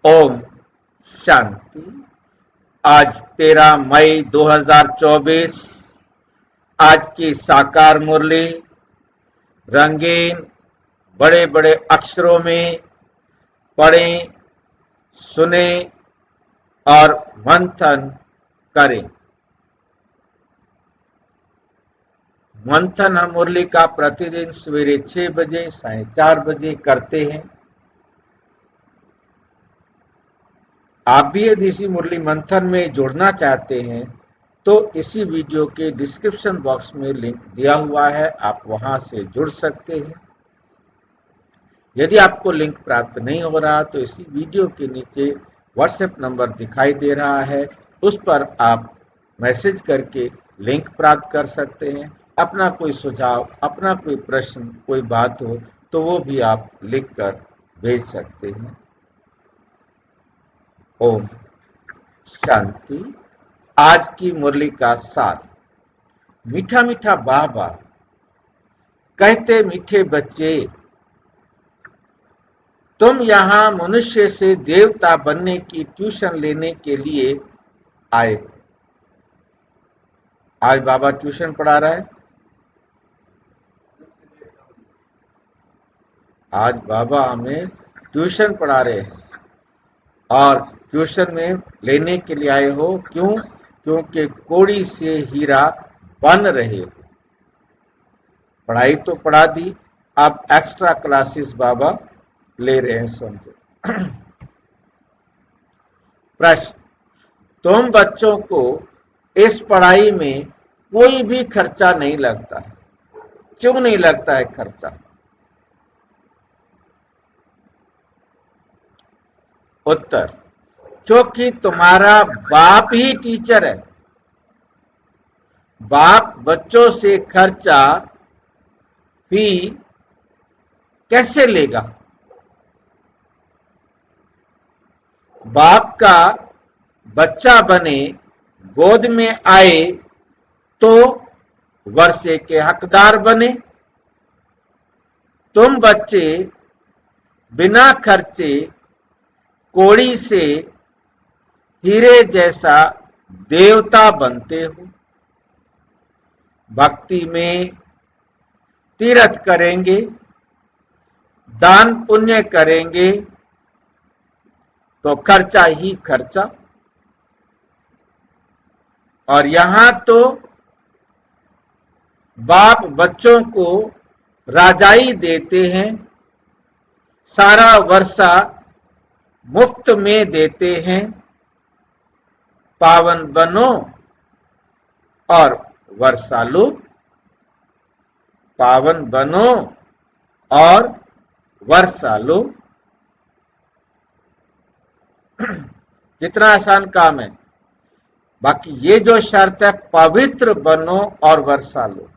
ओम शांति। आज 13 मई 2024। आज की साकार मुरली रंगीन बड़े बड़े अक्षरों में पढ़ें, सुने और मंथन करें। मंथन हम मुरली का प्रतिदिन सवेरे 6 बजे 4:30 बजे करते हैं। आप भी यदि इसी मुरली मंथन में जुड़ना चाहते हैं तो इसी वीडियो के डिस्क्रिप्शन बॉक्स में लिंक दिया हुआ है, आप वहां से जुड़ सकते हैं। यदि आपको लिंक प्राप्त नहीं हो रहा तो इसी वीडियो के नीचे व्हाट्सएप नंबर दिखाई दे रहा है, उस पर आप मैसेज करके लिंक प्राप्त कर सकते हैं। अपना कोई सुझाव, अपना कोई प्रश्न, कोई बात हो तो वो भी आप लिखकर भेज सकते हैं। ओम शांति। आज की मुरली का सार। मीठा मीठा बाबा कहते, मीठे बच्चे तुम यहाँ मनुष्य से देवता बनने की ट्यूशन लेने के लिए आए। आज बाबा ट्यूशन पढ़ा रहा है। आज बाबा हमें ट्यूशन पढ़ा रहे हैं और ट्यूशन में लेने के लिए आए हो। क्यों? क्योंकि कोड़ी से हीरा बन रहे हो। पढ़ाई तो पढ़ा दी, अब एक्स्ट्रा क्लासेस बाबा ले रहे हैं, समझो। प्रश्न, तुम बच्चों को इस पढ़ाई में कोई भी खर्चा नहीं लगता है। क्यों नहीं लगता है खर्चा? उत्तर, क्योंकि तुम्हारा बाप ही टीचर है। बाप बच्चों से खर्चा फी कैसे लेगा? बाप का बच्चा बने, गोद में आए तो वर्षे के हकदार बने। तुम बच्चे बिना खर्चे कोड़ी से हीरे जैसा देवता बनते हो। भक्ति में तीर्थ करेंगे, दान पुण्य करेंगे तो खर्चा ही खर्चा। और यहां तो बाप बच्चों को राजाई देते हैं, सारा वर्षा मुफ्त में देते हैं। पावन बनो और वर्षा लो, पावन बनो और वर्षा लो। कितना आसान काम है। बाकी ये जो शर्त है, पवित्र बनो और वर्षा लो,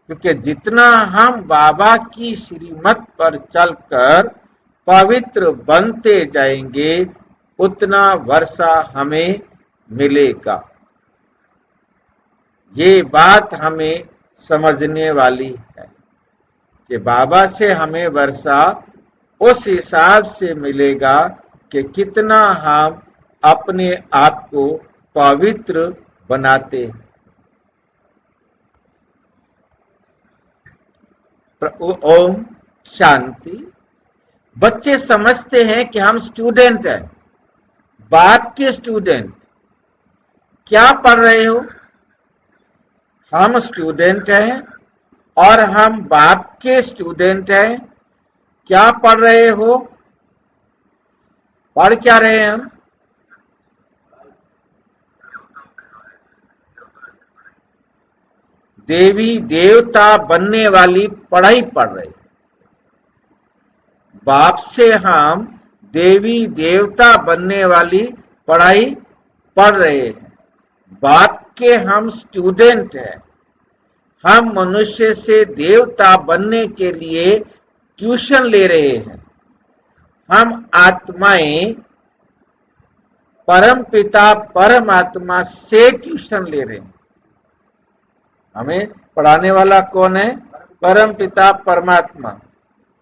क्योंकि जितना हम बाबा की श्रीमत पर चलकर पवित्र बनते जाएंगे उतना वर्षा हमें मिलेगा। ये बात हमें समझने वाली है कि बाबा से हमें वर्षा उस हिसाब से मिलेगा कि कितना हम अपने आप को पवित्र बनाते हैं। ओम शांति। बच्चे समझते हैं कि हम स्टूडेंट हैं, बाप के स्टूडेंट। क्या पढ़ रहे हो? हम स्टूडेंट हैं और हम बाप के स्टूडेंट हैं। क्या पढ़ रहे हो? पढ़ क्या रहे हैं हम? देवी देवता बनने वाली पढ़ाई पढ़ रहे हैं। बाप से हम देवी देवता बनने वाली पढ़ाई पढ़ रहे हैं। बाप के हम स्टूडेंट हैं। हम मनुष्य से देवता बनने के लिए ट्यूशन ले रहे हैं। हम आत्माएं परम पिता परमात्मा से ट्यूशन ले रहे हैं। हमें पढ़ाने वाला कौन है? परम पिता परमात्मा।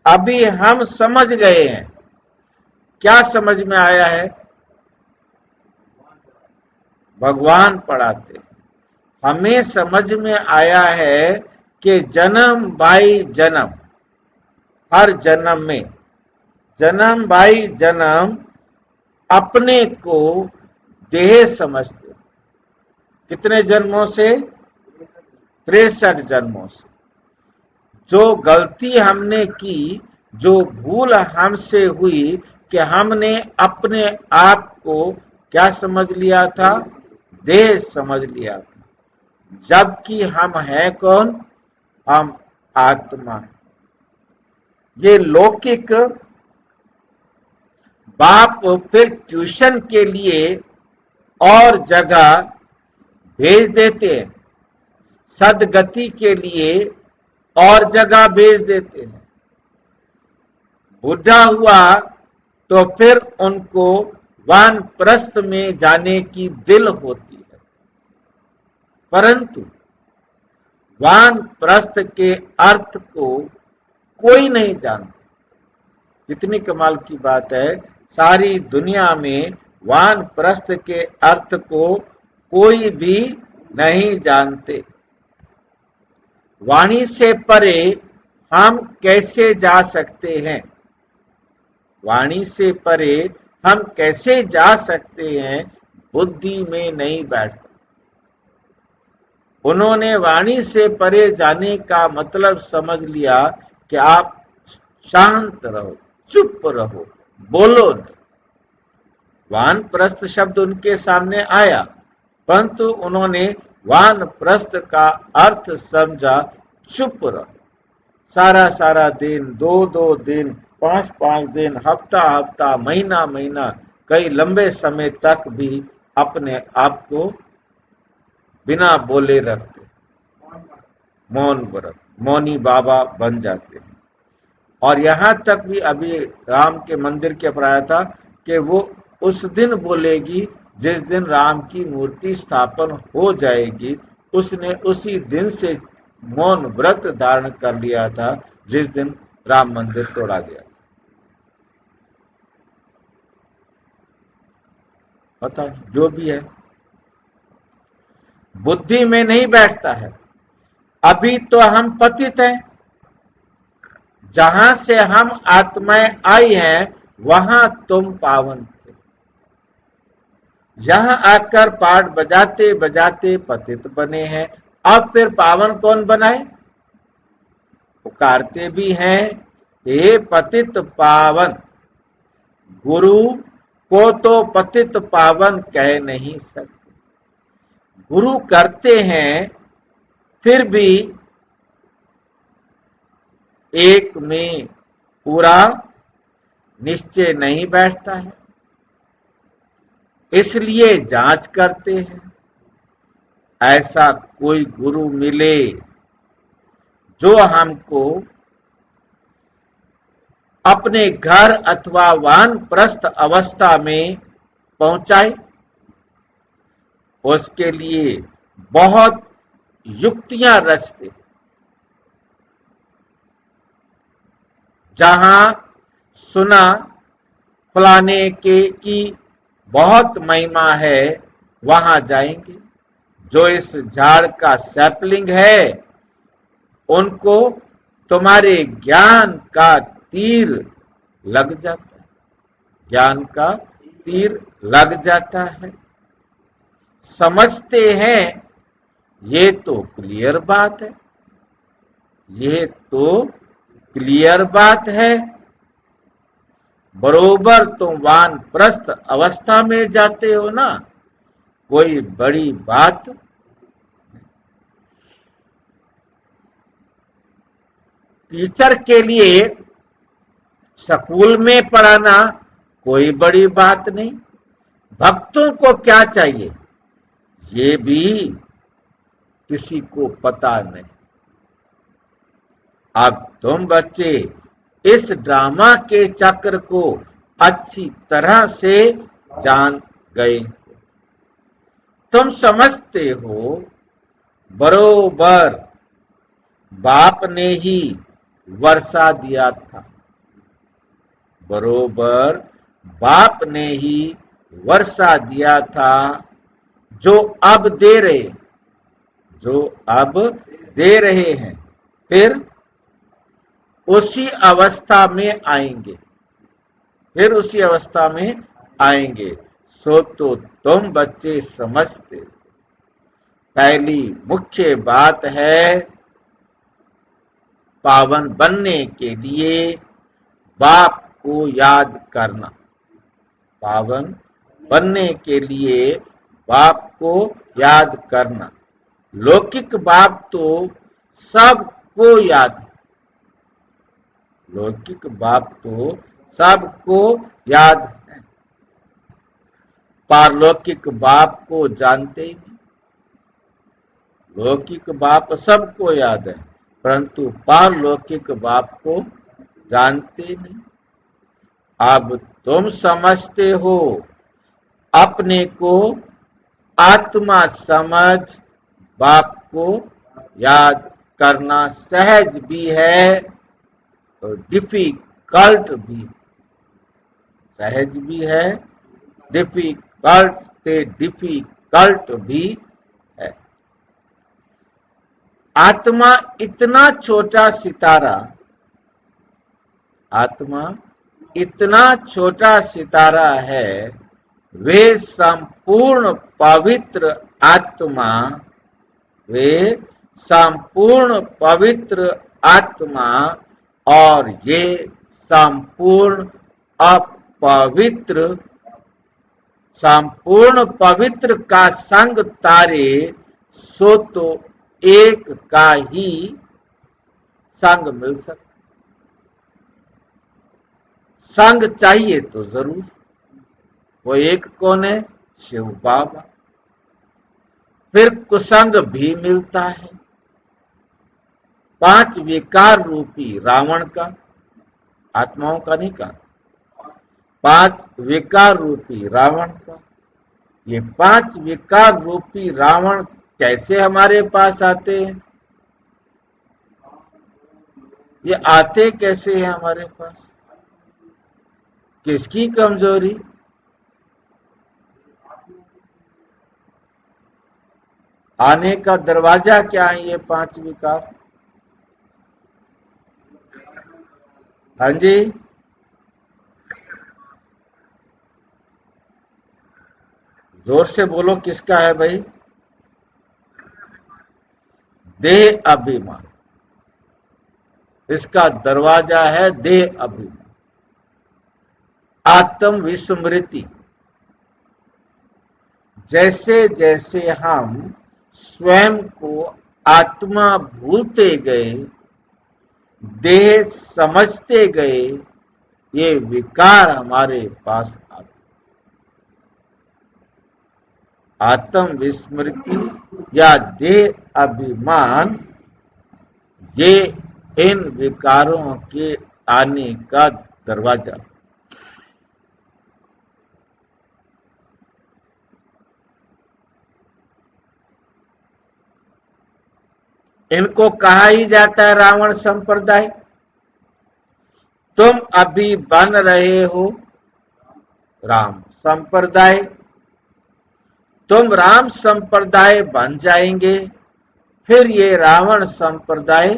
अभी हम समझ गए हैं क्या समझ में आया है? भगवान पढ़ाते। हमें समझ में आया है कि जन्म बाई जन्म, हर जन्म में, जन्म बाई जन्म अपने को देह समझते। कितने जन्मों से? 63 जन्मों से। जो गलती हमने की, जो भूल हमसे हुई कि हमने अपने आप को क्या समझ लिया था? देह समझ लिया था, जबकि हम हैं कौन? हम आत्मा है। ये लौकिक बाप फिर ट्यूशन के लिए और जगह भेज देते हैं, सदगति के लिए और जगह भेज देते हैं। बुढ़ा हुआ तो फिर उनको वानप्रस्थ में जाने की दिल होती है, परंतु वानप्रस्थ के अर्थ को कोई नहीं जानता। कितनी कमाल की बात है, सारी दुनिया में वानप्रस्थ के अर्थ को कोई भी नहीं जानते। वाणी से परे हम कैसे जा सकते हैं? वाणी से परे हम कैसे जा सकते हैं? बुद्धि में नहीं बैठता। उन्होंने वाणी से परे जाने का मतलब समझ लिया कि आप शांत रहो, चुप रहो, बोलो नहीं। वानप्रस्थ शब्द उनके सामने आया, परंतु उन्होंने वानप्रस्थ का अर्थ समझा चुप रहो। सारा सारा दिन, 2-2 दिन, 5-5 दिन, हफ्ता हफ्ता, महीना महीना, कई लंबे समय तक भी अपने आप को बिना बोले रखते, मौन व्रत, मौनी बाबा बन जाते हैं। और यहाँ तक भी अभी राम के मंदिर के पर आया था कि वो उस दिन बोलेगी जिस दिन राम की मूर्ति स्थापन हो जाएगी। उसने उसी दिन से मौन व्रत धारण कर लिया था जिस दिन राम मंदिर तोड़ा गया। पता जो भी है, बुद्धि में नहीं बैठता है। अभी तो हम पतित हैं, जहां से हम आत्माएं आई हैं वहां तुम पावन थे। यहां आकर पाठ बजाते बजाते पतित बने हैं। अब फिर पावन कौन बनाए? पुकारते भी हैं, हे पतित पावन। गुरु को तो पतित पावन कह नहीं सकते। गुरु करते हैं, फिर भी एक में पूरा निश्चय नहीं बैठता है, इसलिए जांच करते हैं। ऐसा कोई गुरु मिले जो हमको अपने घर अथवा वानप्रस्थ अवस्था में पहुंचाए। उसके लिए बहुत युक्तियां रचते, जहां सुना फलाने के की बहुत महिमा है वहां जाएंगे। जो इस झाड़ का सैपलिंग है उनको तुम्हारे ज्ञान का तीर लग जाता है, ज्ञान का तीर लग जाता है। समझते हैं, ये तो क्लियर बात है, ये तो क्लियर बात है। बरोबर तुम वानप्रस्थ अवस्था में जाते हो ना, कोई बड़ी बात। टीचर के लिए स्कूल में पढ़ाना कोई बड़ी बात नहीं। भक्तों को क्या चाहिए ये भी किसी को पता नहीं। अब तुम बच्चे इस ड्रामा के चक्र को अच्छी तरह से जान गए। तुम समझते हो बरोबर बाप ने ही वर्षा दिया था, बरोबर बाप ने ही वर्षा दिया था जो अब दे रहे हैं, फिर उसी अवस्था में आएंगे। सो तो तुम बच्चे समझते। पहली मुख्य बात है, पावन बनने के लिए बाप को याद करना। पावन बनने के लिए बाप को याद करना। लौकिक बाप तो सबको याद है। लौकिक बाप तो सबको याद है, पारलौकिक बाप को जानते ही नहीं। लौकिक बाप सबको याद है, परंतु पारलौकिक बाप को जानते नहीं। अब तुम समझते हो, अपने को आत्मा समझ बाप को याद करना सहज भी है और डिफिकल्ट भी। सहज भी है, डिफिकल्ट भी है। आत्मा इतना छोटा सितारा है, वे संपूर्ण पवित्र आत्मा और ये संपूर्ण पवित्र का संग तारे, सो तो एक का ही संग मिल सकता। संग चाहिए तो जरूर। वो एक कौन है? शिव बाबा। फिर कुसंग भी मिलता है, 5 विकार रूपी रावण का, आत्माओं का नहीं कहा, 5 विकार रूपी रावण का। ये 5 विकार रूपी रावण कैसे हमारे पास आते हैं? ये आते कैसे हैं हमारे पास? किसकी कमजोरी? आने का दरवाजा क्या है ये 5 विकार? हाँ जी, जोर से बोलो, किसका है भाई? देह अभिमान। इसका दरवाजा है देह अभिमान। आत्म विस्मृति। जैसे जैसे हम स्वयं को आत्मा भूलते गए, देह समझते गए, ये विकार हमारे पास आते। आत्म विस्मृति या देह अभिमान, ये इन विकारों के आने का दरवाजा। इनको कहा ही जाता है रावण संप्रदाय। तुम अभी बन रहे हो राम संप्रदाय। तुम राम संप्रदाय बन जाएंगे, फिर ये रावण संप्रदाय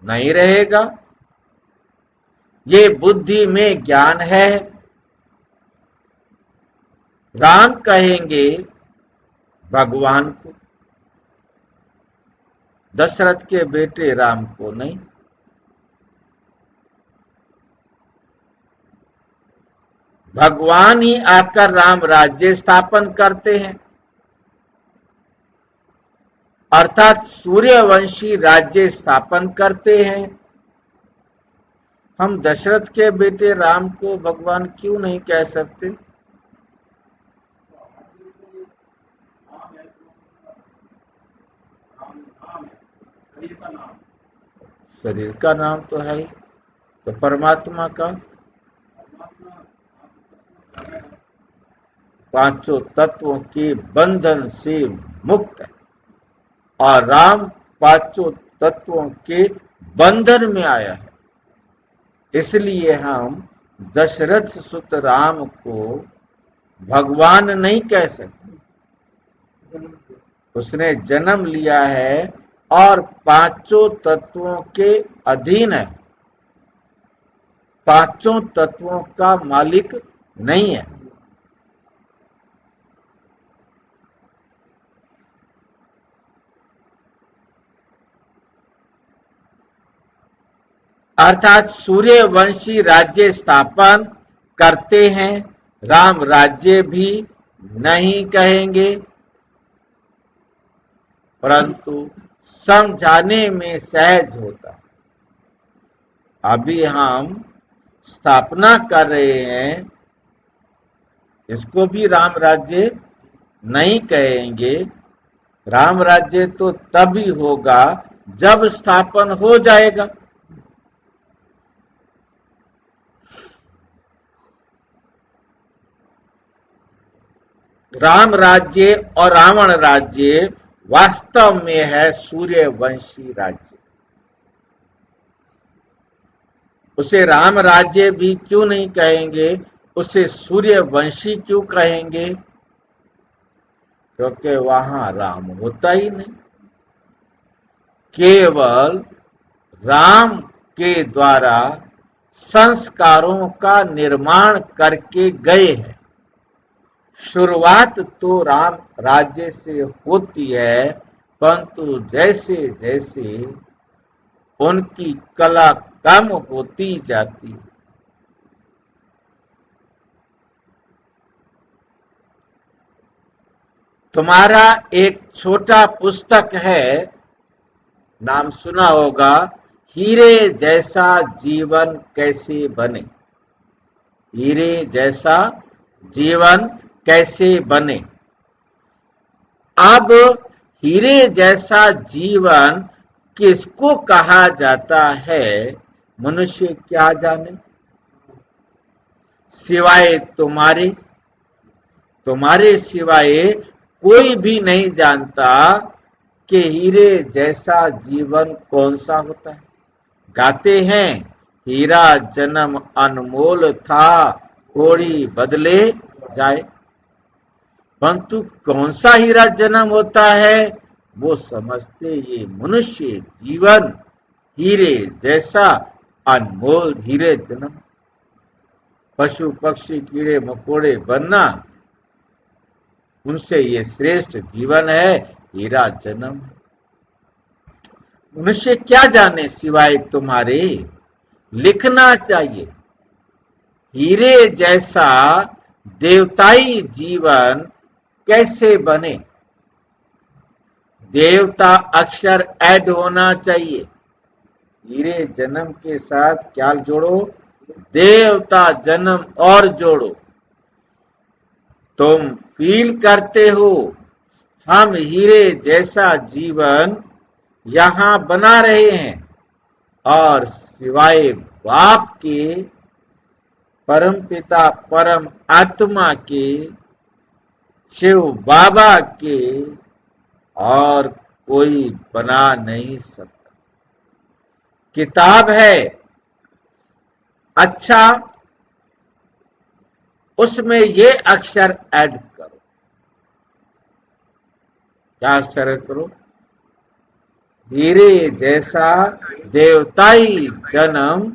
नहीं रहेगा। ये बुद्धि में ज्ञान है। राम कहेंगे भगवान को, दशरथ के बेटे राम को नहीं। भगवान ही आकर राम राज्य स्थापन करते हैं, अर्थात सूर्यवंशी राज्य स्थापन करते हैं। हम दशरथ के बेटे राम को भगवान क्यों नहीं कह सकते? शरीर का नाम तो है ही, तो परमात्मा का? पांचों तत्वों के बंधन से मुक्त है और राम पांचों तत्वों के बंधन में आया है। इसलिए हम दशरथ सुत राम को भगवान नहीं कह सकते। उसने जन्म लिया है और पांचों तत्वों के अधीन है, पांचों तत्वों का मालिक नहीं है। अर्थात सूर्यवंशी राज्य स्थापन करते हैं, राम राज्य भी नहीं कहेंगे, परंतु समझाने में सहज होता है। अभी हम स्थापना कर रहे हैं, इसको भी राम राज्य नहीं कहेंगे। राम राज्य तो तभी होगा जब स्थापन हो जाएगा। राम राज्य और रावण राज्य वास्तव में है सूर्यवंशी राज्य। उसे राम राज्य भी क्यों नहीं कहेंगे, उसे सूर्यवंशी क्यों कहेंगे? क्योंकि वहां राम होता ही नहीं, केवल राम के द्वारा संस्कारों का निर्माण करके गए हैं। शुरुआत तो राम राज्य से होती है, परंतु जैसे जैसे उनकी कला कम होती जाती है, तुम्हारा एक छोटा पुस्तक है, नाम सुना होगा, हीरे जैसा जीवन कैसे बने। हीरे जैसा जीवन कैसे बने। अब हीरे जैसा जीवन किसको कहा जाता है, मनुष्य क्या जाने, सिवाय तुम्हारे सिवाय कोई भी नहीं जानता कि हीरे जैसा जीवन कौन सा होता है। गाते हैं, हीरा जन्म अनमोल था, कोड़ी बदले जाए। परंतु कौन सा हीरा जन्म होता है, वो समझते ये मनुष्य जीवन हीरे जैसा अनमोल हीरे जन्म। पशु पक्षी कीड़े मकोड़े बनना, उनसे ये श्रेष्ठ जीवन है हीरा जन्म। मनुष्य क्या जाने सिवाय तुम्हारे, लिखना चाहिए हीरे जैसा देवताई जीवन कैसे बने। देवता अक्षर ऐड होना चाहिए, हीरे जन्म के साथ क्या जोड़ो, देवता जन्म और जोड़ो। तुम फील करते हो हम हीरे जैसा जीवन यहां बना रहे हैं, और सिवाय बाप के, परम पिता परम आत्मा के, शिव बाबा के और कोई बना नहीं सकता। किताब है अच्छा, उसमें ये अक्षर ऐड करो। क्या अक्षर करो, हीरे जैसा देवताई जन्म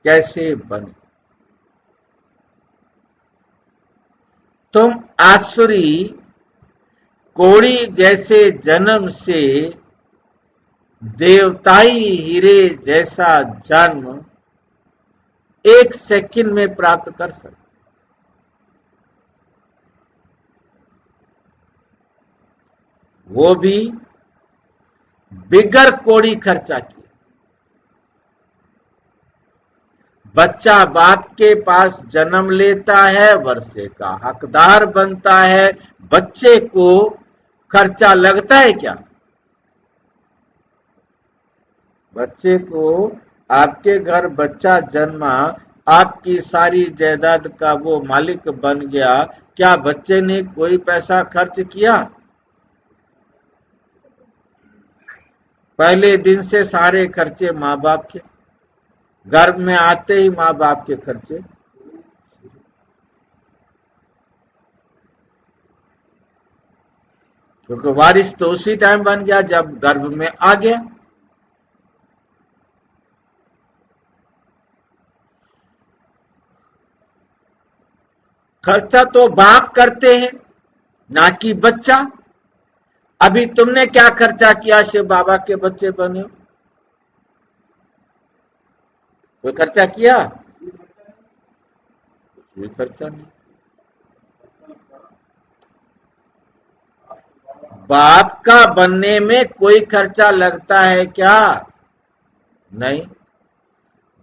कैसे बने। तुम आसुरी कोड़ी जैसे जन्म से देवताई हीरे जैसा जन्म एक सेकंड में प्राप्त कर सकते, वो भी बिगर कोड़ी खर्चा किए। बच्चा बाप के पास जन्म लेता है, वर्षे का हकदार बनता है, बच्चे को खर्चा लगता है क्या? बच्चे को, आपके घर बच्चा जन्मा, आपकी सारी जायदाद का वो मालिक बन गया, क्या बच्चे ने कोई पैसा खर्च किया? पहले दिन से सारे खर्चे माँ बाप के। गर्भ में आते ही माँ बाप के खर्चे। क्योंकि वारिस तो उसी टाइम बन गया जब गर्भ में आ गया। खर्चा तो बाप करते हैं, ना कि बच्चा। अभी तुमने क्या खर्चा किया शिव बाबा के बच्चे बने हो? कोई खर्चा किया? कुछ भी खर्चा नहीं। बाप का बनने में कोई खर्चा लगता है क्या? नहीं।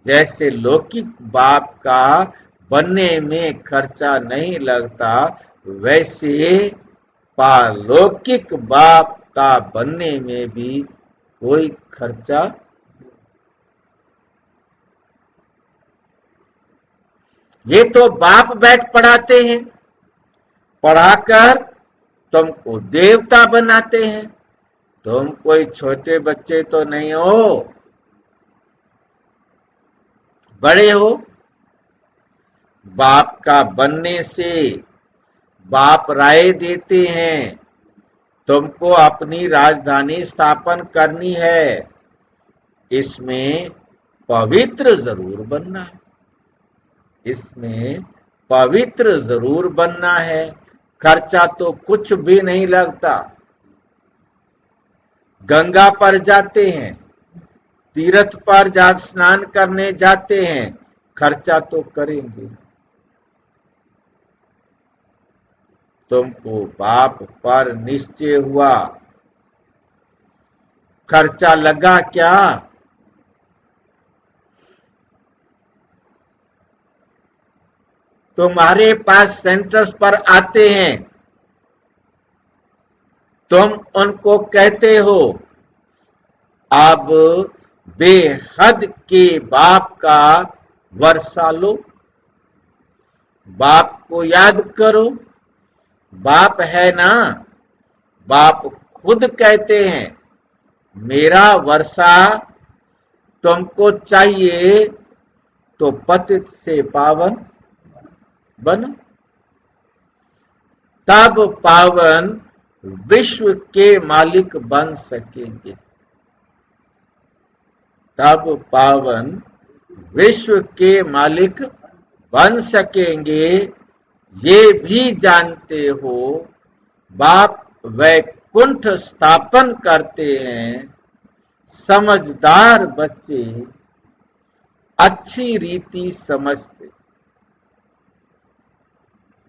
जैसे लौकिक बाप का बनने में खर्चा नहीं लगता, वैसे पारलौकिक बाप का बनने में भी कोई खर्चा। ये तो बाप बैठ पढ़ाते हैं, पढ़ाकर तुमको देवता बनाते हैं। तुम कोई छोटे बच्चे तो नहीं हो, बड़े हो। बाप का बनने से बाप राय देते हैं, तुमको अपनी राजधानी स्थापन करनी है, इसमें पवित्र जरूर बनना है, इसमें पवित्र जरूर बनना है। खर्चा तो कुछ भी नहीं लगता। गंगा पर जाते हैं, तीर्थ पर जा स्नान करने जाते हैं, खर्चा तो करेंगे। तुमको बाप पर निश्चय हुआ, खर्चा लगा क्या? तुम्हारे पास सेंसस पर आते हैं, तुम उनको कहते हो अब बेहद के बाप का वर्षा लो, बाप को याद करो। बाप है ना, बाप खुद कहते हैं मेरा वर्षा तुमको चाहिए तो पतित से पावन बनो, तब पावन विश्व के मालिक बन सकेंगे, तब पावन विश्व के मालिक बन सकेंगे। ये भी जानते हो बाप वैकुंठ स्थापन करते हैं। समझदार बच्चे अच्छी रीति समझते,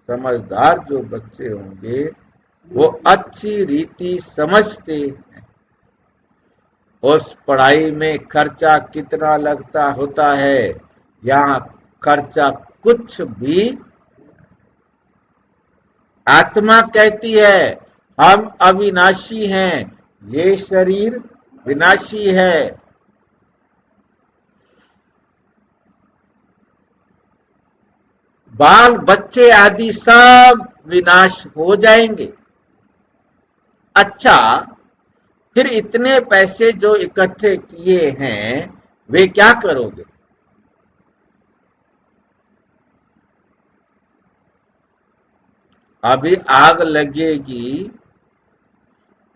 समझदार जो बच्चे होंगे वो अच्छी रीति समझते हैं। उस पढ़ाई में खर्चा कितना लगता होता है, यहाँ खर्चा कुछ भी। आत्मा कहती है हम अविनाशी हैं, ये शरीर विनाशी है। बाल बच्चे आदि सब विनाश हो जाएंगे। अच्छा, फिर इतने पैसे जो इकट्ठे किए हैं वे क्या करोगे? अभी आग लगेगी,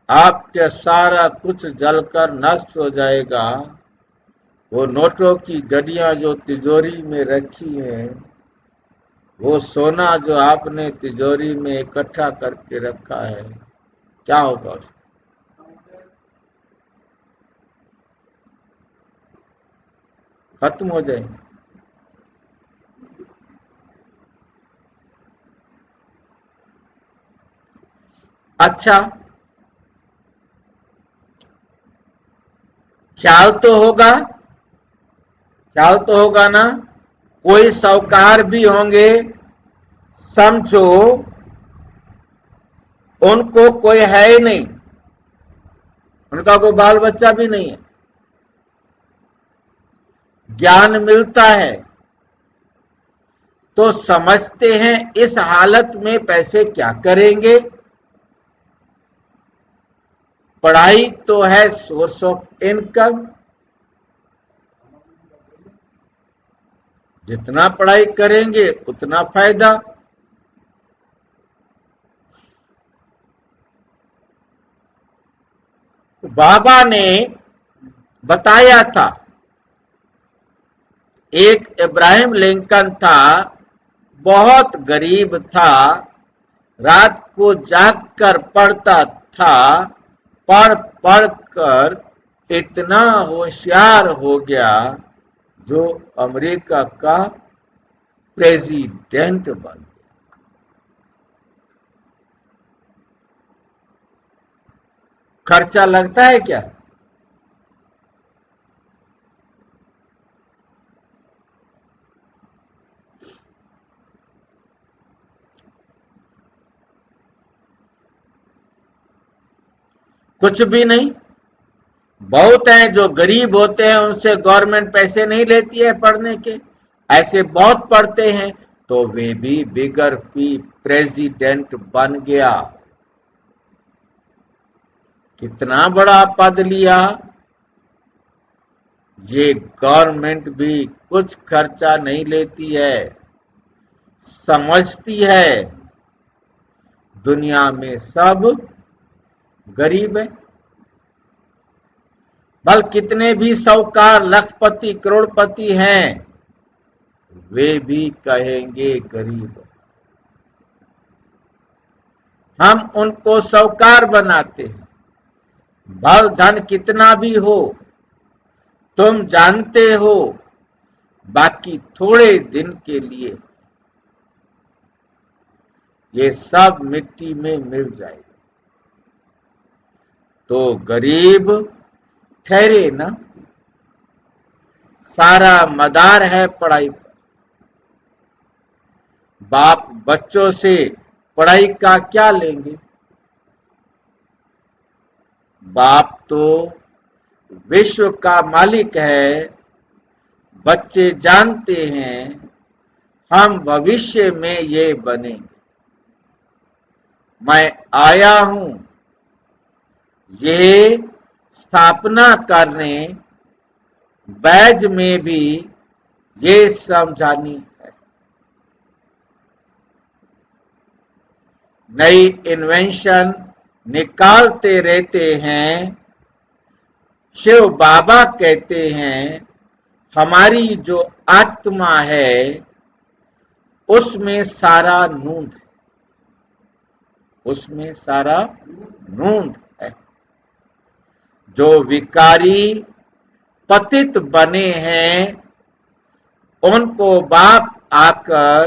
आपका सारा कुछ जलकर नष्ट हो जाएगा। वो नोटों की गड्डियां जो तिजोरी में रखी है, वो सोना जो आपने तिजोरी में इकट्ठा करके रखा है, क्या होगा उसका? खत्म हो जाएंगे। अच्छा, ख्याल तो होगा, ख्याल तो होगा ना। कोई साहूकार भी होंगे, समझो उनको कोई है ही नहीं, उनका कोई बाल बच्चा भी नहीं है, ज्ञान मिलता है तो समझते हैं इस हालत में पैसे क्या करेंगे। पढ़ाई तो है सोर्स ऑफ इनकम, जितना पढ़ाई करेंगे उतना फायदा। बाबा ने बताया था, एक इब्राहिम लिंकन था, बहुत गरीब था, रात को जागकर पढ़ता था, पढ़ पढ़ कर इतना होशियार हो गया जो अमेरिका का प्रेसिडेंट बन गया। खर्चा लगता है क्या? कुछ भी नहीं। बहुत हैं जो गरीब होते हैं, उनसे गवर्नमेंट पैसे नहीं लेती है पढ़ने के, ऐसे बहुत पढ़ते हैं तो वे भी बिगर फी प्रेसिडेंट बन गया। कितना बड़ा पद लिया। ये गवर्नमेंट भी कुछ खर्चा नहीं लेती है, समझती है दुनिया में सब गरीब है। बल कितने भी साहूकार लखपति करोड़पति हैं, वे भी कहेंगे गरीब। हम उनको साहूकार बनाते हैं। बल धन कितना भी हो, तुम जानते हो, बाकी थोड़े दिन के लिए ये सब मिट्टी में मिल जाएगा। तो गरीब ठहरे ना। सारा मदार है पढ़ाई पर। बाप बच्चों से पढ़ाई का क्या लेंगे? बाप तो विश्व का मालिक है। बच्चे जानते हैं हम भविष्य में ये बनेंगे। मैं आया हूं ये स्थापना करने, बैज में भी ये समझानी है। नई इन्वेंशन निकालते रहते हैं। शिव बाबा कहते हैं हमारी जो आत्मा है उसमें सारा नूंद है, उसमें सारा नूंद है। जो विकारी पतित बने हैं उनको बाप आकर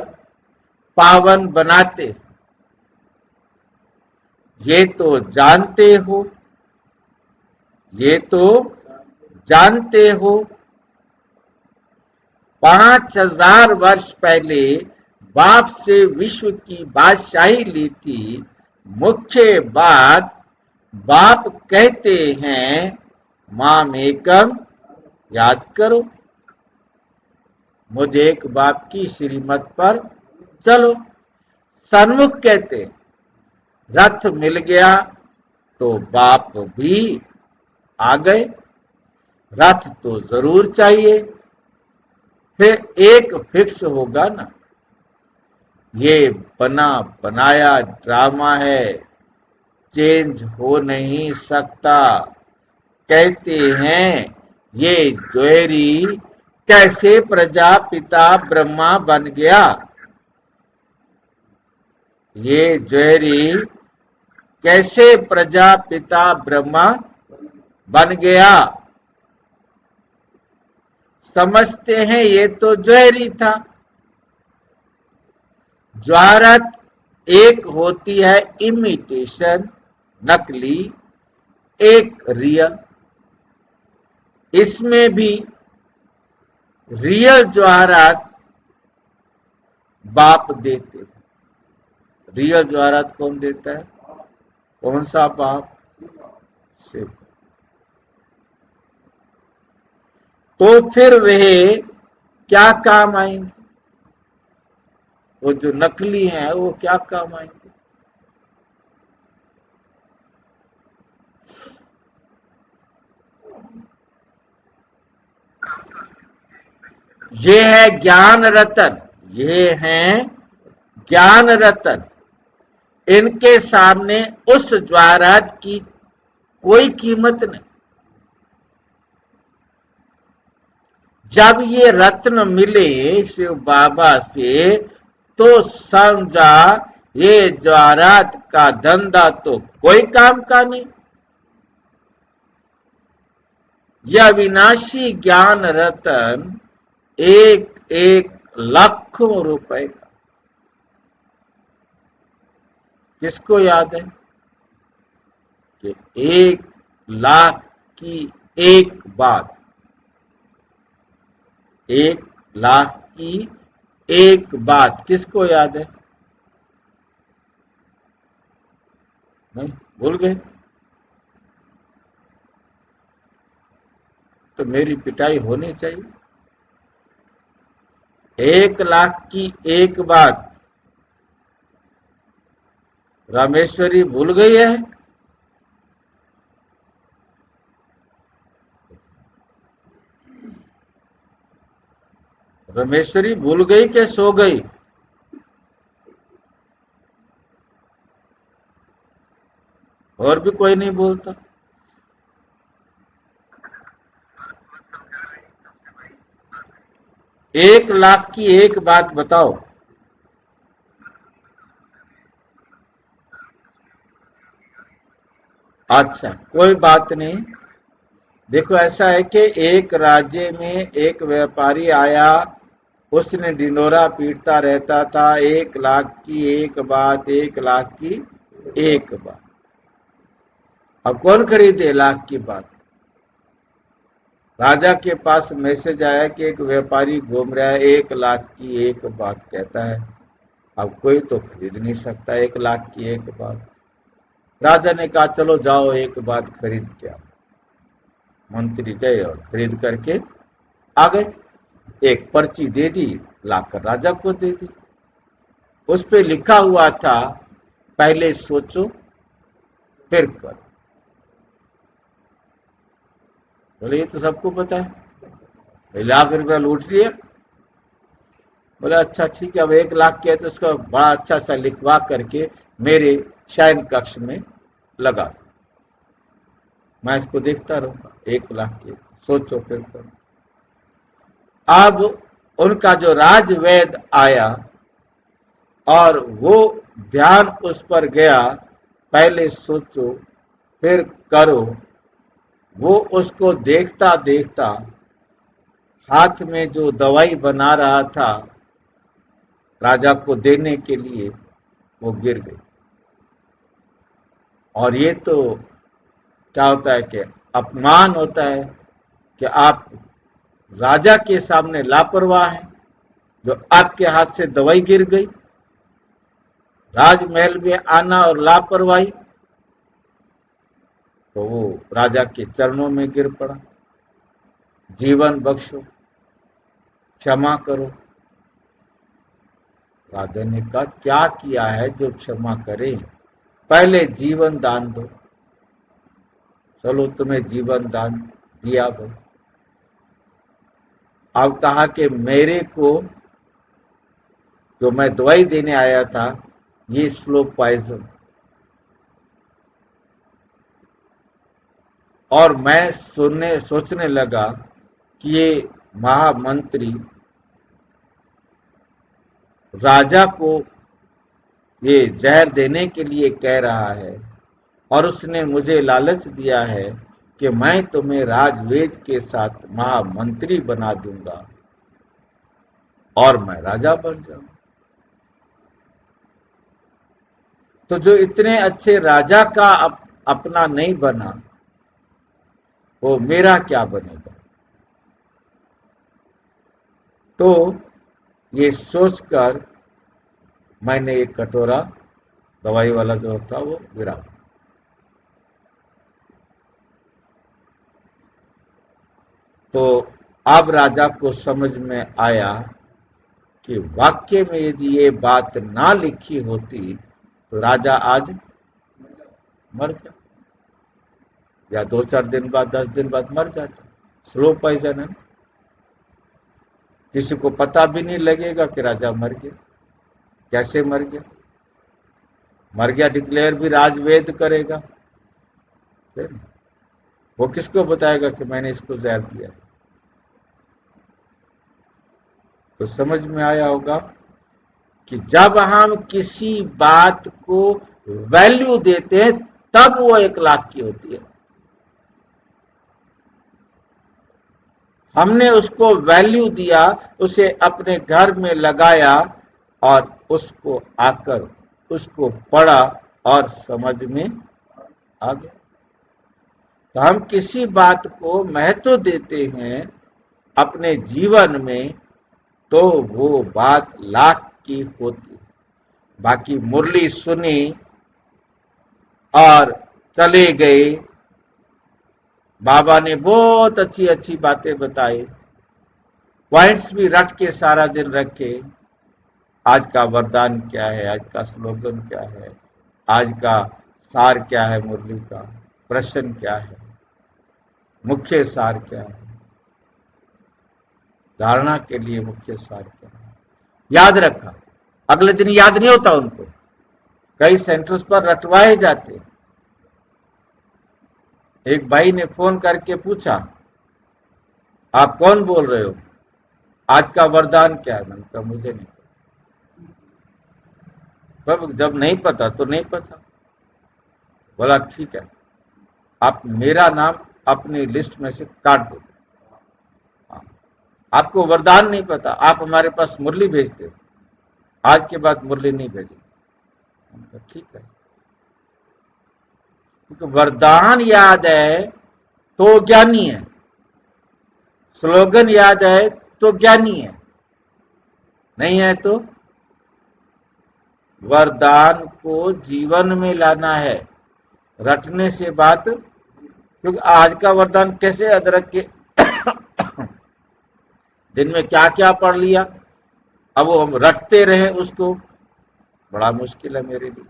पावन बनाते। ये तो जानते हो, ये तो जानते हो। 5000 वर्ष पहले बाप से विश्व की बादशाही ली थी। मुख्य बात बाप कहते हैं माम एकम, याद करो। मुझे एक बाप की श्रीमत पर चलो। सन्मुख कहते रथ मिल गया तो बाप भी आ गए। रथ तो जरूर चाहिए, फिर एक फिक्स होगा ना। ये बना बनाया ड्रामा है, चेंज हो नहीं सकता। कहते हैं ये ज्वेरी कैसे प्रजापिता ब्रह्मा बन गया। ये ज्वेरी कैसे प्रजापिता ब्रह्मा बन गया। समझते हैं ये तो ज्वेरी था। ज्वारत एक होती है इमिटेशन, नकली, एक रियल। इसमें भी रियल ज्वारत बाप देते। रियल ज्वारत कौन देता है? कौन सा बाप? शिव। तो फिर वे क्या काम आएंगे? वो जो नकली हैं वो क्या काम आएंगे? ये है ज्ञान रतन, ये हैं ज्ञान रतन। इनके सामने उस ज्वारात की कोई कीमत नहीं। जब ये रत्न मिले शिव बाबा से तो समझा ये ज्वारात का धंधा तो कोई काम का नहीं। यह विनाशी ज्ञान रतन एक एक लाखों रुपए का। किसको याद है कि 1 लाख की एक बात, 1 लाख की एक बात किसको याद है? नहीं, भूल गए तो मेरी पिटाई होनी चाहिए। 1 लाख की एक बात रामेश्वरी भूल गई है। रामेश्वरी भूल गई कि सो गई? और भी कोई नहीं बोलता। एक लाख की एक बात बताओ। अच्छा, कोई बात नहीं। देखो ऐसा है कि एक राज्य में एक व्यापारी आया, उसने ढिंढोरा पीटता रहता था, 1 लाख की एक बात, 1 लाख की एक बात। अब कौन खरीदे लाख की बात? राजा के पास मैसेज आया कि एक व्यापारी घूम रहा है, 1 लाख की एक बात कहता है। अब कोई तो खरीद नहीं सकता 1 लाख की एक बात। राजा ने कहा चलो जाओ एक बात खरीद के आओ। मंत्री गए और खरीद करके आ गए। एक पर्ची दे दी, लाकर राजा को दे दी। उस पे लिखा हुआ था पहले सोचो फिर करो। बोले ये तो सबको पता है। 1 लाख रुपया लूट लिया। बोले अच्छा ठीक है, अब 1 लाख किया तो उसका बड़ा अच्छा सा लिखवा करके मेरे शयन कक्ष में लगा दो, मैं इसको देखता रहूंगा। 1 लाख के सोचो फिर करो। अब उनका जो राजवैद आया और वो ध्यान उस पर गया, पहले सोचो फिर करो। वो उसको देखता देखता हाथ में जो दवाई बना रहा था राजा को देने के लिए, वो गिर गई। और ये तो क्या होता है कि अपमान होता है कि आप राजा के सामने लापरवाह हैं। जो आपके हाथ से दवाई गिर गई, राजमहल में आना और लापरवाही, तो वो राजा के चरणों में गिर पड़ा। जीवन बख्शो, क्षमा करो। राजा ने कहा क्या किया है जो क्षमा करे? पहले जीवन दान दो। चलो तुम्हें जीवन दान दिया भाई। अब कहा कि मेरे को जो मैं दवाई देने आया था ये स्लो पॉइजन, और मैं सोचने लगा कि ये महामंत्री राजा को ये जहर देने के लिए कह रहा है और उसने मुझे लालच दिया है कि मैं तुम्हें राजवेद के साथ महामंत्री बना दूंगा और मैं राजा बन जाऊं। तो जो इतने अच्छे राजा का अपना नहीं बना, वो मेरा क्या बनेगा? तो ये सोचकर मैंने एक कटोरा दवाई वाला जो था वो गिरा। तो अब राजा को समझ में आया कि वाक्य में यदि ये बात ना लिखी होती तो राजा आज मर जाता, या 2-4 दिन बाद 10 दिन बाद मर जाता। स्लो पॉइजन है। किसी को पता भी नहीं लगेगा कि राजा मर गया। कैसे मर गया? मर गया डिक्लेयर भी राजवेद करेगा, फिर वो किसको बताएगा कि मैंने इसको जहर दिया? तो समझ में आया होगा कि जब हम किसी बात को वैल्यू देते हैं तब वो 1,00,000 की होती है। हमने उसको वैल्यू दिया, उसे अपने घर में लगाया और उसको आकर उसको पढ़ा और समझ में आ गया। तो हम किसी बात को महत्व देते हैं अपने जीवन में तो वो बात लाख की होती है। बाकी मुरली सुनी और चले गए, बाबा ने बहुत अच्छी अच्छी बातें बताई, पॉइंट्स भी रट के सारा दिन रखे। आज का वरदान क्या है, आज का स्लोगन क्या है, आज का सार क्या है, मुरली का प्रश्न क्या है, मुख्य सार क्या है, धारणा के लिए मुख्य सार क्या है, याद रखा। अगले दिन याद नहीं होता उनको, कई सेंटर्स पर रटवाए जाते। एक भाई ने फोन करके पूछा, आप कौन बोल रहे हो, आज का वरदान क्या है? मैंने कहा मुझे नहीं पता। जब नहीं पता तो नहीं पता। बोला ठीक है, आप मेरा नाम अपनी लिस्ट में से काट दो। आपको वरदान नहीं पता, आप हमारे पास मुरली भेजते हो, आज के बाद मुरली नहीं भेजेंगे। ठीक है, क्योंकि वरदान याद है तो ज्ञानी है, स्लोगन याद है तो ज्ञानी है, नहीं है तो वरदान को जीवन में लाना है, रटने से बात। क्योंकि आज का वरदान कैसे अदरक के दिन में क्या क्या पढ़ लिया, अब वो हम रटते रहे उसको, बड़ा मुश्किल है मेरे लिए।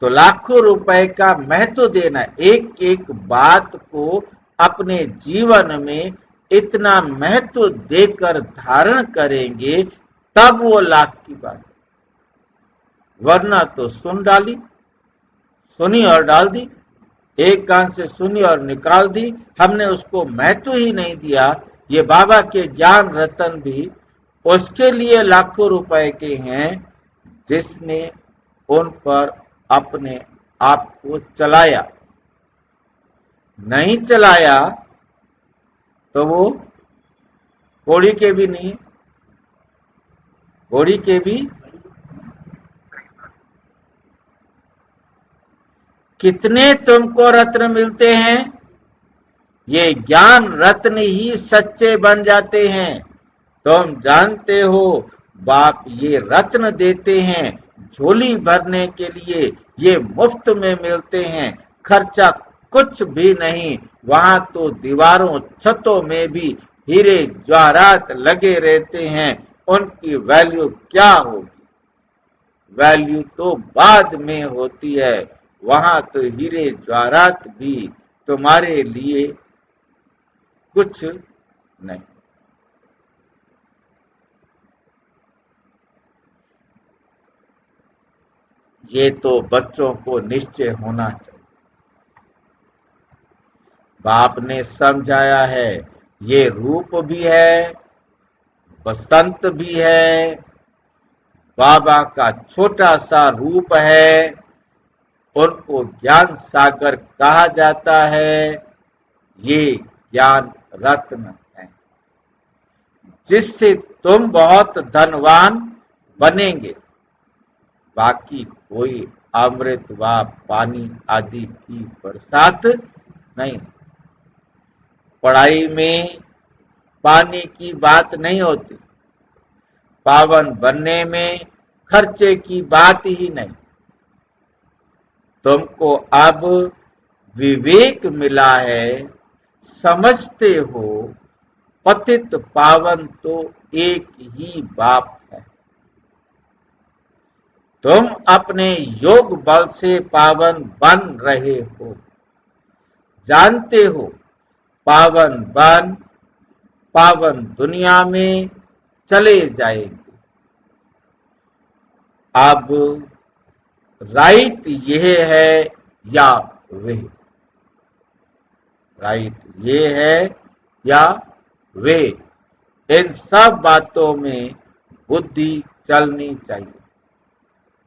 तो लाखों रुपए का महत्व देना, एक एक बात को अपने जीवन में इतना महत्व देकर धारण करेंगे तब वो लाख की बात है। वरना तो सुन डाली, सुनी और डाल दी, एक कान से सुनी और निकाल दी, हमने उसको महत्व ही नहीं दिया। ये बाबा के ज्ञान रतन भी उसके लिए लाखों रुपए के हैं जिसने उन पर अपने आप को चलाया। नहीं चलाया तो वो कौड़ी के भी नहीं, कौड़ी के भी। कितने तुमको रत्न मिलते हैं, ये ज्ञान रत्न ही सच्चे बन जाते हैं। तुम जानते हो बाप ये रत्न देते हैं झोली भरने के लिए, ये मुफ्त में मिलते हैं, खर्चा कुछ भी नहीं। वहां तो दीवारों छतों में भी हीरे जवाहरात लगे रहते हैं, उनकी वैल्यू क्या होगी? वैल्यू तो बाद में होती है। वहां तो हीरे जवाहरात भी तुम्हारे लिए कुछ नहीं। ये तो बच्चों को निश्चय होना चाहिए। बाप ने समझाया है, ये रूप भी है, बसंत भी है, बाबा का छोटा सा रूप है, उनको ज्ञान सागर कहा जाता है। ये ज्ञान रत्न है जिससे तुम बहुत धनवान बनेंगे। बाकी कोई अमृत व पानी आदि की बरसात नहीं। पढ़ाई में पानी की बात नहीं होती, पावन बनने में खर्चे की बात ही नहीं। तुमको अब विवेक मिला है, समझते हो पतित पावन तो एक ही बाप है। तुम अपने योग बल से पावन बन रहे हो। जानते हो, पावन वन पावन दुनिया में चले जाएंगे। अब राइट यह है या वह, राइट ये है या वे, इन सब बातों में बुद्धि चलनी चाहिए,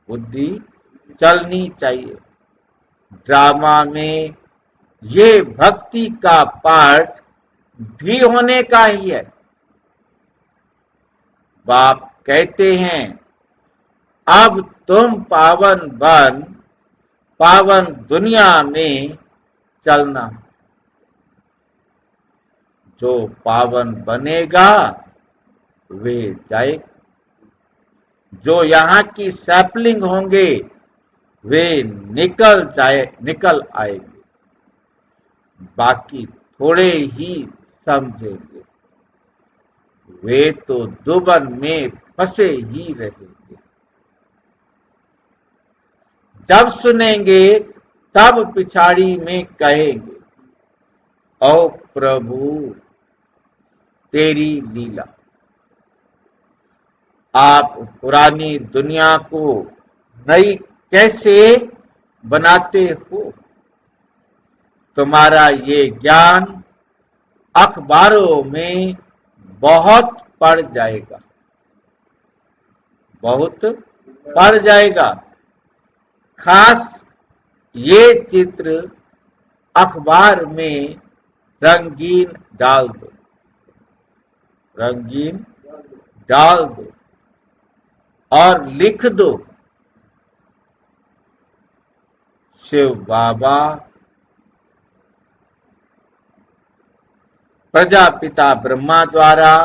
बुद्धि चलनी चाहिए। ड्रामा में ये भक्ति का पार्ट भी होने का ही है। बाप कहते हैं अब तुम पावन बन पावन दुनिया में चलना। जो पावन बनेगा वे जाएगा, जो यहाँ की सैपलिंग होंगे वे निकल आएंगे, बाकी थोड़े ही समझेंगे, वे तो दुबन में फंसे ही रहेंगे। जब सुनेंगे तब पिछाड़ी में कहेंगे, ओ प्रभु तेरी लीला, आप पुरानी दुनिया को नई कैसे बनाते हो? तुम्हारा ये ज्ञान अखबारों में बहुत पढ़ जाएगा, बहुत पढ़ जाएगा। खास ये चित्र अखबार में रंगीन डाल दो, रंगीन डाल दो और लिख दो, शिव बाबा प्रजापिता ब्रह्मा द्वारा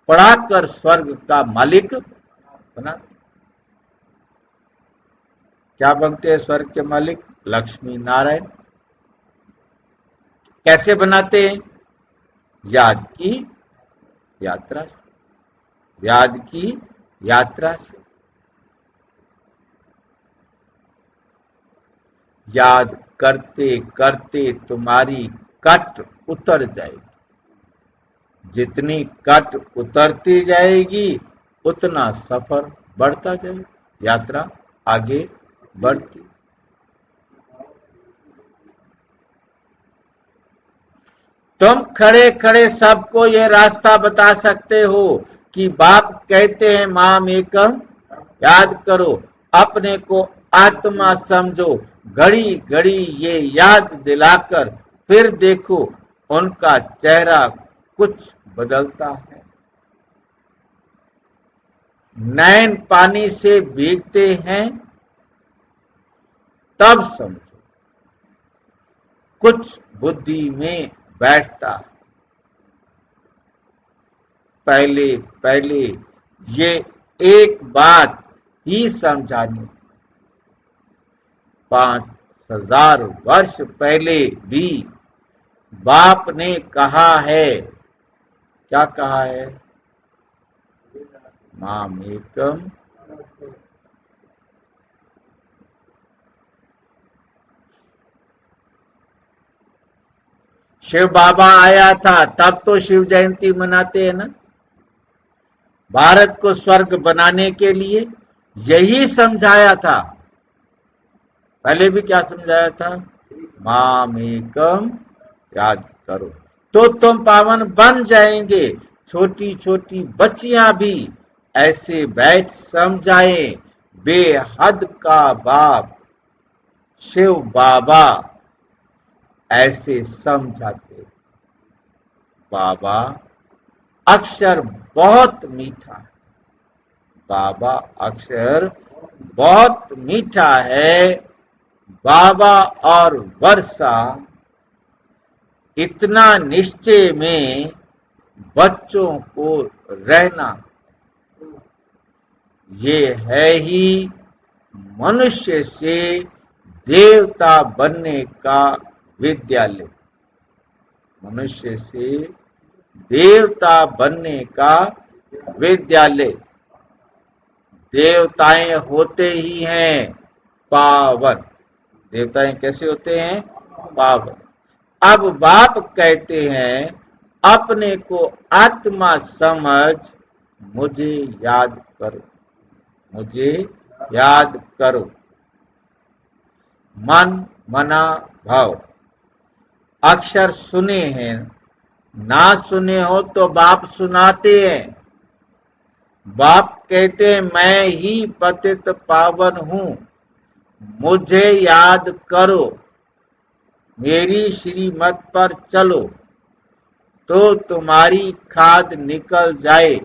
पढ़ाकर स्वर्ग का मालिक बना। क्या बनते हैं स्वर्ग के मालिक? लक्ष्मी नारायण। कैसे बनाते हैं? याद की यात्रा से, याद की यात्रा से। याद करते करते तुम्हारी कट उतर जाएगी, जितनी कट उतरती जाएगी उतना सफर बढ़ता जाएगा, यात्रा आगे बढ़ती। तुम खड़े खड़े सबको ये रास्ता बता सकते हो कि बाप कहते हैं माम एकम, याद करो, अपने को आत्मा समझो। घड़ी घड़ी ये याद दिलाकर फिर देखो उनका चेहरा कुछ बदलता है। नैन पानी से भीगते हैं तब समझो कुछ बुद्धि में बैठता। पहले पहले ये एक बात ही समझानी, 5000 वर्ष पहले भी बाप ने कहा है, क्या कहा है? माम एकम। शिव बाबा आया था तब तो शिव जयंती मनाते हैं ना। भारत को स्वर्ग बनाने के लिए यही समझाया था। पहले भी क्या समझाया था? माम एकम, याद करो तो तुम पावन बन जाएंगे। छोटी छोटी बच्चियां भी ऐसे बैठ समझाए। बेहद का बाप शिव बाबा ऐसे समझाते। बाबा अक्षर बहुत मीठा है, बाबा अक्षर बहुत मीठा है। बाबा और वर्षा इतना निश्चय में बच्चों को रहना, ये है ही मनुष्य से देवता बनने का विद्यालय, मनुष्य से देवता बनने का विद्यालय। देवताएं होते ही हैं पावन। देवताएं कैसे होते हैं? पावन। अब बाप कहते हैं अपने को आत्मा समझ मुझे याद करो, मुझे याद करो। मन मना भाव अक्षर सुने हैं, ना सुने हो तो बाप सुनाते हैं। बाप कहते हैं मैं ही पतित पावन हूं, मुझे याद करो, मेरी श्रीमत पर चलो तो तुम्हारी खाद निकल जाए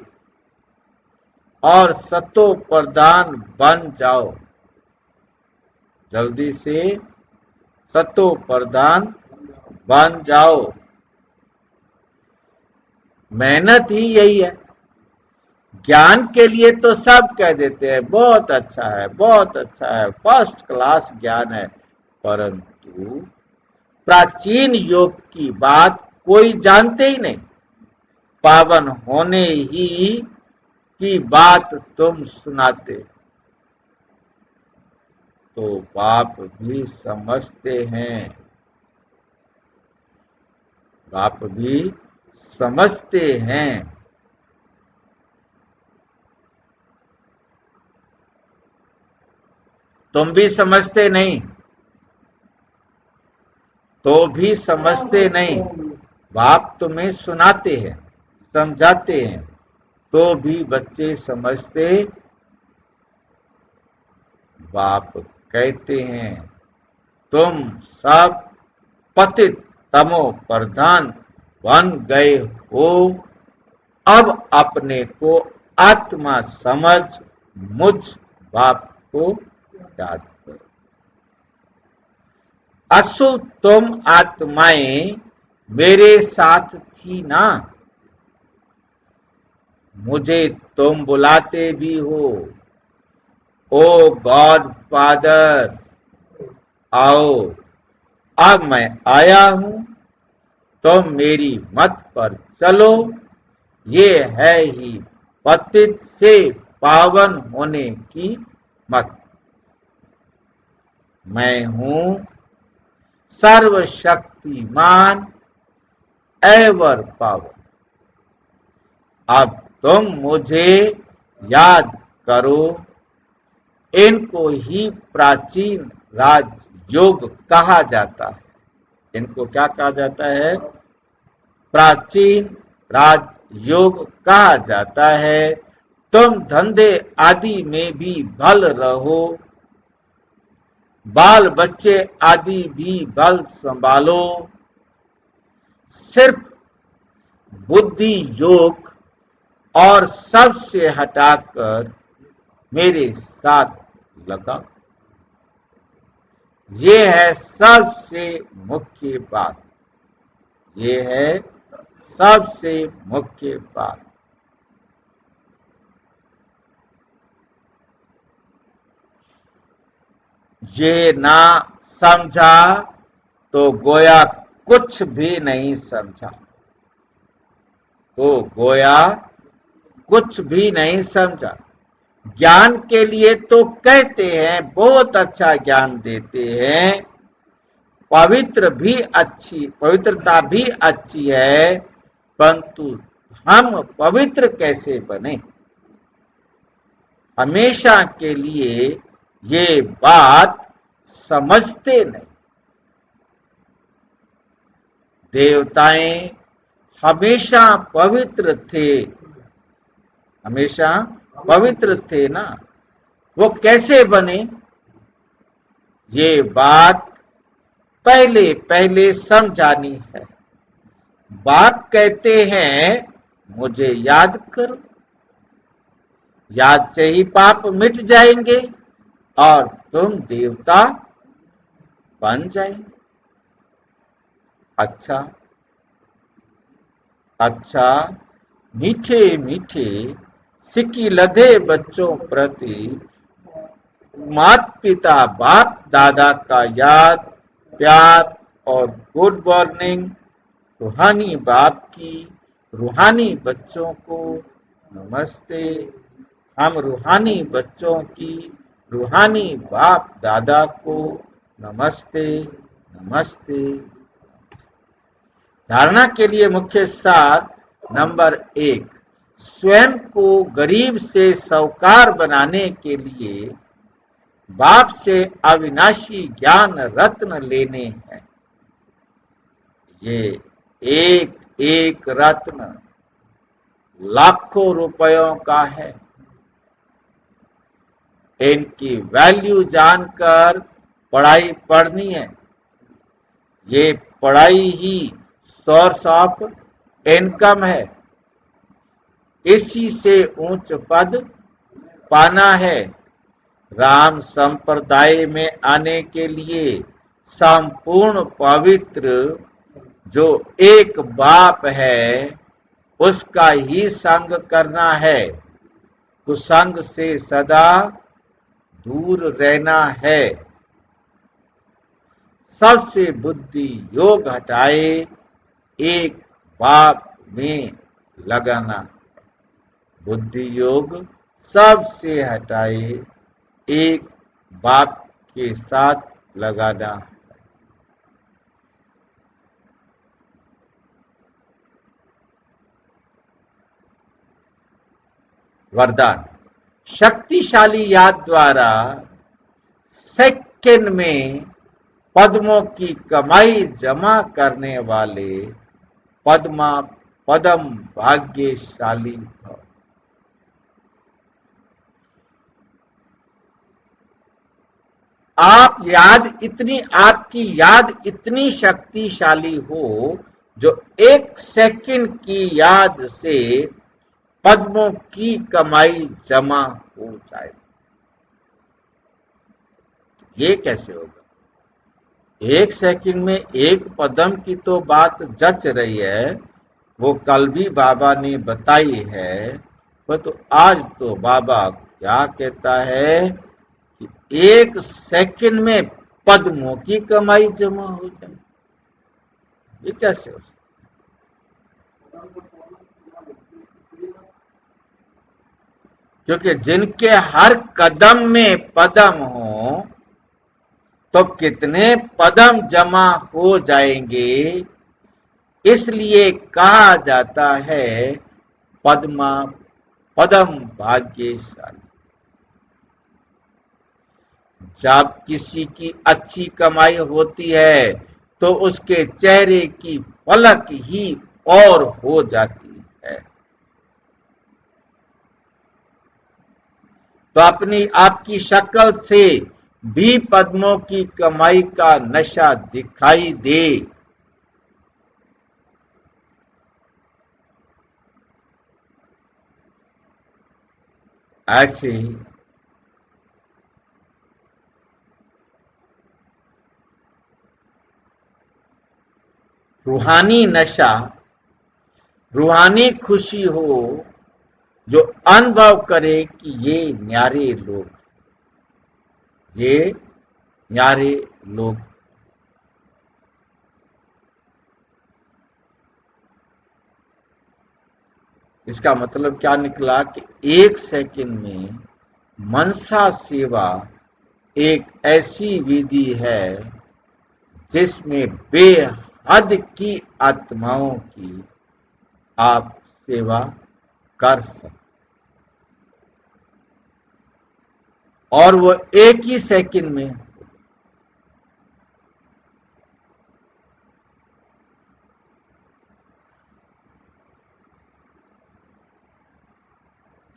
और सतो प्रधान बन जाओ। जल्दी से सतो प्रधान बन जाओ। मेहनत ही यही है। ज्ञान के लिए तो सब कह देते हैं बहुत अच्छा है, बहुत अच्छा है, फर्स्ट क्लास ज्ञान है, परंतु प्राचीन योग की बात कोई जानते ही नहीं। पावन होने ही की बात तुम सुनाते, तो बाप भी समझते हैं, बाप भी समझते हैं। तुम भी समझते नहीं, तो भी समझते नहीं। बाप तुम्हें सुनाते हैं, समझाते हैं, तो भी बच्चे समझते। बाप कहते हैं तुम सब पतित तमो प्रधान बन गए हो, अब अपने को आत्मा समझ मुझ बाप को याद करो। असु तुम आत्माएं मेरे साथ थी ना, मुझे तुम बुलाते भी हो, ओ गॉड फादर आओ। अब मैं आया हूं, तुम मेरी मत पर चलो, ये है ही पतित से पावन होने की मत। मैं हूं सर्वशक्तिमान एवर पावर। अब तुम मुझे याद करो। इनको ही प्राचीन राजयोग कहा जाता है। इनको क्या कहा जाता है? प्राचीन राजयोग कहा जाता है। तुम धंधे आदि में भी भल रहो, बाल बच्चे आदि भी बल संभालो, सिर्फ बुद्धि योग और सबसे हटाकर मेरे साथ लगा। ये है सबसे मुख्य बात, ये है सबसे मुख्य बात। ये ना समझा तो गोया कुछ भी नहीं समझा, तो गोया कुछ भी नहीं समझा। ज्ञान के लिए तो कहते हैं बहुत अच्छा ज्ञान देते हैं, पवित्रता भी अच्छी है, परंतु हम पवित्र कैसे बने, हमेशा के लिए ये बात समझते नहीं। देवताएं हमेशा पवित्र थे, हमेशा पवित्र थे ना, वो कैसे बने? ये बात पहले पहले समझानी है। बाप कहते हैं मुझे याद करो, याद से ही पाप मिट जाएंगे और तुम देवता बन जाएंगे। अच्छा अच्छा, मीठे मीठे सिक्की लदे बच्चों प्रति माता पिता बाप दादा का याद प्यार और गुड मॉर्निंग। रूहानी बाप की रूहानी बच्चों को नमस्ते। हम रूहानी बच्चों की रूहानी बाप दादा को नमस्ते नमस्ते। धारणा के लिए मुख्य सार नंबर 1, स्वयं को गरीब से साहूकार बनाने के लिए बाप से अविनाशी ज्ञान रत्न लेने हैं। ये एक एक रत्न लाखों रुपयों का है। इनकी वैल्यू जानकर पढ़ाई पढ़नी है। ये पढ़ाई ही सोर्स ऑफ इनकम है। इसी से उच्च पद पाना है। राम संप्रदाय में आने के लिए संपूर्ण पवित्र जो एक बाप है उसका ही संग करना है। कुसंग से सदा दूर रहना है। सबसे बुद्धि योग हटाए एक बाप में लगाना। बुद्धि योग सबसे हटाए एक बाप के साथ लगाना। वरदान, शक्तिशाली याद द्वारा सेकंड में पद्मों की कमाई जमा करने वाले पदम भाग्यशाली भव। आपकी याद इतनी शक्तिशाली हो जो एक सेकंड की याद से पद्मों की कमाई जमा हो जाए। ये कैसे होगा? एक सेकंड में एक पदम की तो बात जच रही है, वो कल भी बाबा ने बताई है। वो तो आज तो बाबा क्या कहता है कि एक सेकंड में पद्मों की कमाई जमा हो जाए। ये कैसे हो सकता? क्योंकि जिनके हर कदम में पदम हो तो कितने पदम जमा हो जाएंगे। इसलिए कहा जाता है पदम भाग्यशाली। जब किसी की अच्छी कमाई होती है तो उसके चेहरे की पलक ही और हो जाती है। तो आपकी शक्ल से भी पद्मों की कमाई का नशा दिखाई दे। ऐसे रूहानी नशा, रूहानी खुशी हो जो अनुभव करे कि ये न्यारे लोग। इसका मतलब क्या निकला कि एक सेकंड में मनसा सेवा एक ऐसी विधि है जिसमें बेहद की आत्माओं की आप सेवा कर सकते, और वो एक ही सेकंड में।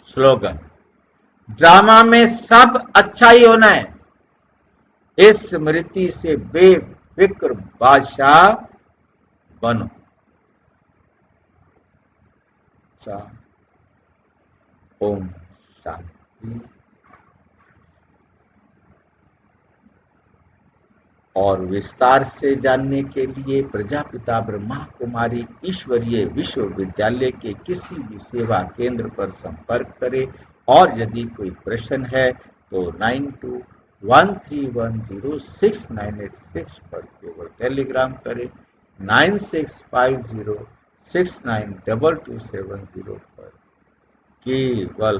स्लोगन, ड्रामा में सब अच्छा ही होना है। इस स्मृति से बेफिक्र बादशाह बनो। ओम शांति। और विस्तार से जानने के लिए प्रजापिता ब्रह्मा कुमारी ईश्वरीय विश्वविद्यालय के किसी भी सेवा केंद्र पर संपर्क करें। और यदि कोई प्रश्न है तो 9213106986 पर केवल टेलीग्राम करें। 9650692270 पर केवल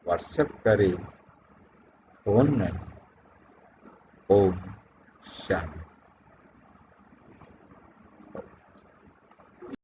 व्हाट्सएप करें, फोन नहीं। ओम शांति।